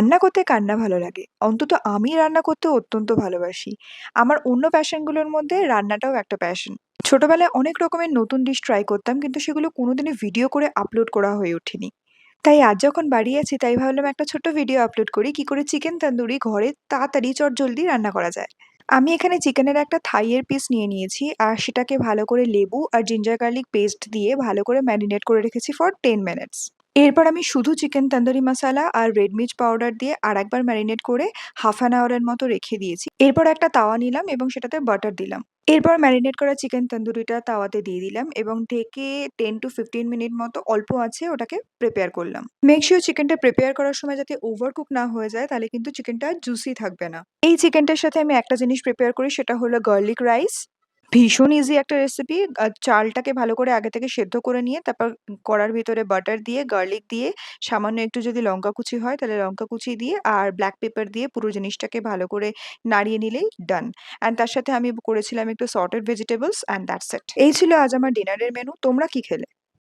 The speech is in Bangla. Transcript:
রান্না করতে কার না ভালো লাগে? অন্তত আমি রান্না করতে অত্যন্ত ভালোবাসি। আমার অন্য প্যাশন গুলোর মধ্যে রান্নাটাও একটা প্যাশন। ছোটবেলায় অনেক রকমের নতুন ডিশ ট্রাই করতাম কিন্তু সেগুলো কোনোদিনই ভিডিও করে আপলোড করা হয়ে ওঠেনি। তাই আজ যখন বাড়ি আছি তাই ভাবলাম একটা ছোট্ট ভিডিও আপলোড করি কি করে চিকেন তন্দুরি ঘরে তাড়াতাড়ি চটজলদি রান্না করা যায়। আমি এখানে চিকেনের একটা থাই এর পিস নিয়ে নিয়েছি আর সেটাকে ভালো করে লেবু আর জিঞ্জার গার্লিক পেস্ট দিয়ে ভালো করে ম্যারিনেট করে রেখেছি ফর 10 মিনিটস। এরপর আমি শুধু চিকেন তন্দুরি মসালা আর রেড মির্চ পাউডার দিয়ে আরেকবার ম্যারিনেট করে হাফ অ্যান আওয়ার এর মতো রেখে দিয়েছি। এরপর একটা তাওয়া নিলাম এবং সেটাতে বাটার দিলাম। এরপর ম্যারিনেট করা চিকেন তন্দুরিটা তাওয়াতে দিয়ে দিলাম এবং ঢেকে 10 টু 15 মিনিট মতো অল্প আঁচে ওটাকে প্রিপেয়ার করলাম। মেক সিউর চিকেনটা প্রিপেয়ার করার সময় যাতে ওভার কুক না হয়ে যায় তাহলে কিন্তু চিকেনটা জুসি থাকবে না। এই চিকেনটার সাথে আমি একটা জিনিস প্রিপেয়ার করি সেটা হলো গার্লিক রাইস। ভীষণ ইজি একটা রেসিপি। চালটাকে ভালো করে আগে থেকে সেদ্ধ করে নিয়ে তারপর কড়ার ভিতরে বাটার দিয়ে, গার্লিক দিয়ে, সামান্য একটু যদি লঙ্কা কুচি হয় তাহলে লঙ্কা কুচি দিয়ে আর ব্লাক পেপার দিয়ে পুরো জিনিসটাকে ভালো করে নাড়িয়ে নিলেই ডান। অ্যান্ড তার সাথে আমি করেছিলাম একটু sautéed vegetables and that's it. এই ছিল আজ আমার ডিনারের মেনু। তোমরা কি খেলে?